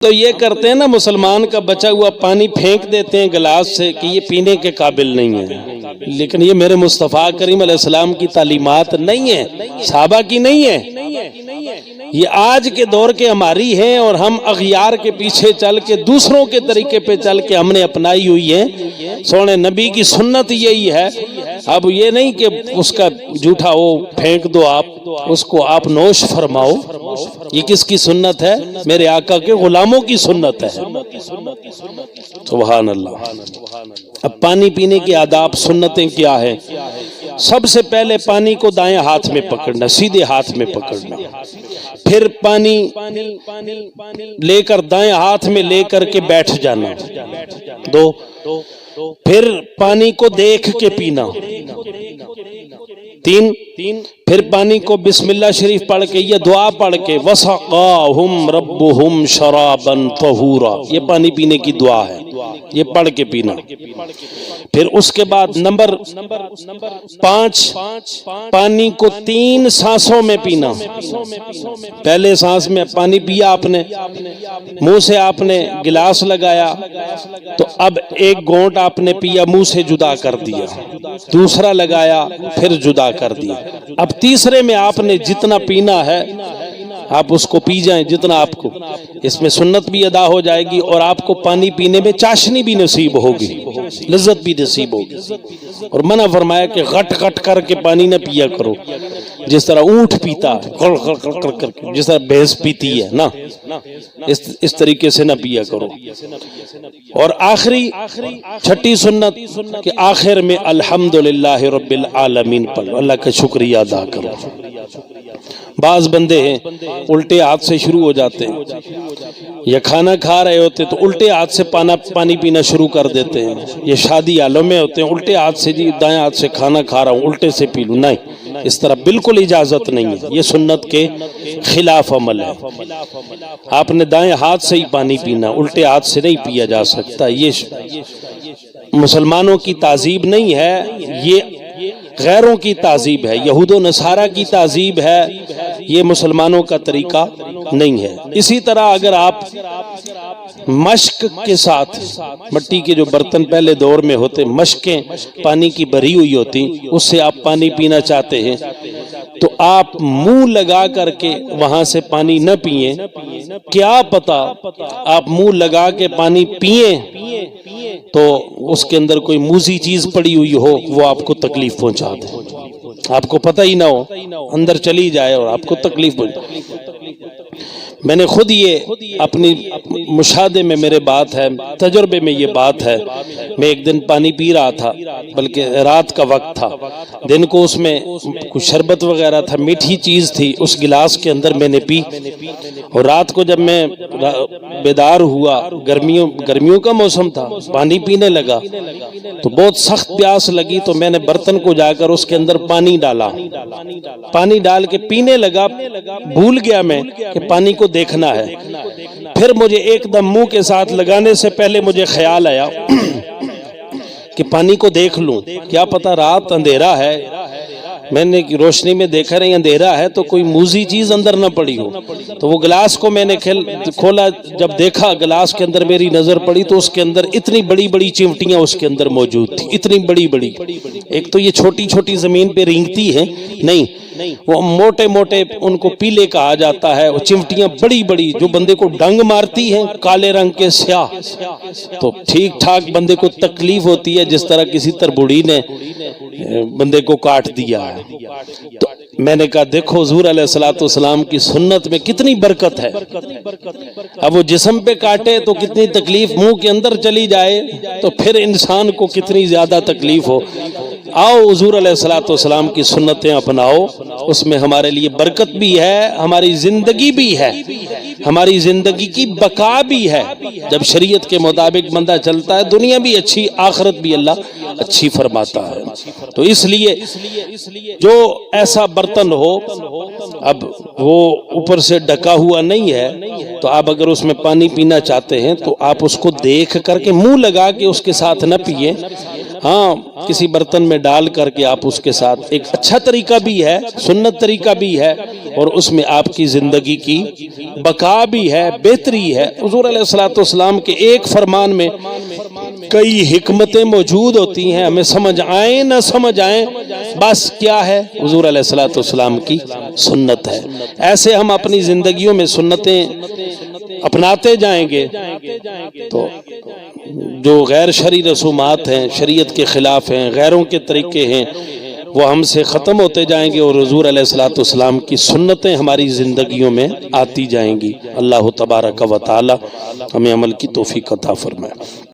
تو یہ کرتے ہیں نا، مسلمان کا بچا ہوا پانی پھینک دیتے ہیں گلاس سے کہ یہ پینے کے قابل نہیں ہے، لیکن یہ میرے مصطفیٰ کریم علیہ السلام کی تعلیمات نہیں ہے، صحابہ کی نہیں ہے، یہ آج کے دور کے ہماری ہیں، اور ہم اغیار کے پیچھے چل کے دوسروں کے طریقے پہ چل کے ہم نے اپنائی ہوئی ہے۔ سونے نبی کی سنت یہی ہے۔ اب یہ نہیں کہ اس کا جھوٹا وہ پھینک دو، آپ اس کو آپ نوش فرماؤ، یہ کس کی سنت ہے؟ میرے آقا کے غلاموں کی سنت ہے۔ سبحان اللہ۔ اب پانی پینے کے آداب سنتیں کیا ہے؟ سب سے پہلے پانی کو دائیں ہاتھ میں پکڑنا، سیدھے ہاتھ میں پکڑنا، پھر پانی لے کر دائیں ہاتھ میں لے کر کے بیٹھ جانا، دو، پھر پانی کو دیکھ کے پینا، تین، پھر پانی کو بسم اللہ شریف پڑھ کے یہ دعا پڑھ کے وَسَقَاهُمْ رَبُّهُمْ شَرَابًا طَهُورًا، یہ پانی پینے کی دعا ہے، یہ پڑھ کے پینا۔ پھر اس کے بعد نمبر 5، پانی کو 3 سانسوں میں پینا۔ پہلے سانس میں پانی پیا آپ نے، منہ سے آپ نے گلاس لگایا تو اب ایک گھونٹ آپ نے پیا، منہ سے جدا کر دیا، دوسرا لگایا پھر جدا کر دیا۔ اب تیسرے میں آپ نے جتنا پینا ہے آپ اس کو پی جائیں، جتنا آپ کو، اس میں سنت بھی ادا ہو جائے گی اور آپ کو پانی پینے میں چاشنی بھی نصیب ہوگی، لذت بھی نصیب ہوگی۔ اور منع فرمایا کہ غٹ غٹ کر کے پانی نہ پیا کرو، جس طرح اونٹ پیتا ہے کڑ کڑ کڑ کڑ کر کے، جس طرح بھینس پیتی ہے نا، اس طریقے سے نہ پیا کرو۔ اور آخری چھٹی سنت کہ آخر میں الحمدللہ رب العالمین پڑھو، اللہ کا شکریہ ادا کرو۔ بعض بندے ہیں الٹے ہاتھ سے شروع ہو جاتے ہیں، یا کھانا کھا رہے ہوتے تو الٹے ہاتھ سے پانی پینا شروع کر دیتے ہیں، یہ شادی حالوں میں ہوتے ہیں الٹے ہاتھ سے، جی دائیں ہاتھ سے کھانا کھا رہا ہوں الٹے سے پی لوں، نہیں، اس طرح بالکل اجازت نہیں ہے، یہ سنت کے خلاف عمل ہے۔ آپ نے دائیں ہاتھ سے ہی پانی پینا، الٹے ہاتھ سے نہیں پیا جا سکتا، یہ مسلمانوں کی تہذیب نہیں ہے، یہ غیروں کی تہذیب ہے، یہود و نصارہ کی تہذیب ہے، یہ مسلمانوں کا طریقہ نہیں ہے۔ اسی طرح اگر آپ مشق کے ساتھ، مٹی کے جو برتن پہلے دور میں ہوتے، مشقیں پانی کی بھری ہوئی ہوتی، اس سے آپ پانی پینا چاہتے ہیں تو آپ منہ لگا کر کے وہاں سے پانی نہ پئیں، کیا پتا آپ منہ لگا کے پانی پئیں تو اس کے اندر کوئی موذی چیز پڑی ہوئی ہو، وہ آپ کو تکلیف پہنچا دے، آپ کو پتہ ہی نہ ہو، اندر چلی جائے اور آپ کو تکلیف پہنچا۔ میں نے خود یہ اپنی مشاہدے میں میرے بات ہے، تجربے میں یہ بات ہے، میں ایک دن پانی پی رہا تھا، بلکہ رات کا وقت تھا، دن کو اس میں کچھ شربت وغیرہ تھا، میٹھی چیز تھی، اس گلاس کے اندر میں نے پی، اور رات کو جب میں بیدار ہوا، گرمیوں کا موسم تھا، پانی پینے لگا تو بہت سخت پیاس لگی، تو میں نے برتن کو جا کر اس کے اندر پانی ڈالا، پانی ڈال کے پینے لگا، بھول گیا میں کہ پانی کو دیکھنا ہے، پھر مجھے ایک دم منہ کے ساتھ لگانے سے پہلے مجھے خیال آیا کہ پانی کو دیکھ لوں، کیا پتا رات اندھیرا ہے، میں نے روشنی میں دیکھا رہی اندھیرا ہے تو کوئی موذی چیز اندر نہ پڑی ہو، تو وہ گلاس کو میں نے کھولا، جب دیکھا گلاس کے اندر میری نظر پڑی تو اس کے اندر اتنی بڑی بڑی چمٹیاں اس کے اندر موجود تھی، اتنی بڑی بڑی، ایک تو یہ چھوٹی چھوٹی زمین پہ رینگتی ہیں نہیں، وہ موٹے موٹے ان کو پیلے کہا جاتا ہے، وہ چمٹیاں بڑی بڑی جو بندے کو ڈنگ مارتی ہیں، کالے رنگ کے سیاہ، تو ٹھیک ٹھاک بندے کو تکلیف ہوتی ہے جس طرح کسی تربوڑی نے بندے کو کاٹ دیا ہے۔ تو میں نے کہا دیکھو حضور علیہ السلام کی سنت میں کتنی برکت ہے، اب وہ جسم پہ کاٹے تو کتنی تکلیف، منہ کے اندر چلی جائے تو پھر انسان کو کتنی زیادہ تکلیف ہو۔ آؤ حضور علیہ السلام کی سنتیں اپناؤ، اس میں ہمارے لیے برکت بھی ہے، ہماری زندگی بھی ہے، ہماری زندگی کی بقا بھی ہے۔ جب شریعت کے مطابق بندہ چلتا ہے دنیا بھی اچھی، آخرت بھی اللہ اچھی فرماتا ہے۔ تو اس لیے جو ایسا برتن ہو، اب وہ اوپر سے ڈھکا ہوا نہیں ہے تو آپ اگر اس میں پانی پینا چاہتے ہیں تو آپ اس کو دیکھ کر کے منہ لگا کے اس کے ساتھ نہ پیئے، ہاں کسی برتن میں ڈال کر کے آپ اس کے ساتھ، ایک اچھا طریقہ بھی ہے، سنت طریقہ بھی ہے، اور اس میں آپ کی زندگی کی بقا بھی ہے، بہتری ہے۔ حضور علیہ الصلوۃ والسلام کے ایک فرمان میں کئی حکمتیں موجود ہوتی ہیں، ہمیں سمجھ آئیں نہ سمجھ آئیں، بس کیا ہے؟ حضور علیہ الصلوۃ والسلام کی سنت ہے۔ ایسے ہم اپنی زندگیوں میں سنتیں اپناتے جائیں گے تو جو غیر شرعی رسومات ہیں، شریعت کے خلاف ہیں، غیروں کے طریقے ہیں، وہ ہم سے ختم ہوتے جائیں گے، اور حضور علیہ الصلوۃ والسلام کی سنتیں ہماری زندگیوں میں آتی جائیں گی۔ اللہ تبارک و تعالی ہمیں عمل کی توفیق عطا فرمائے۔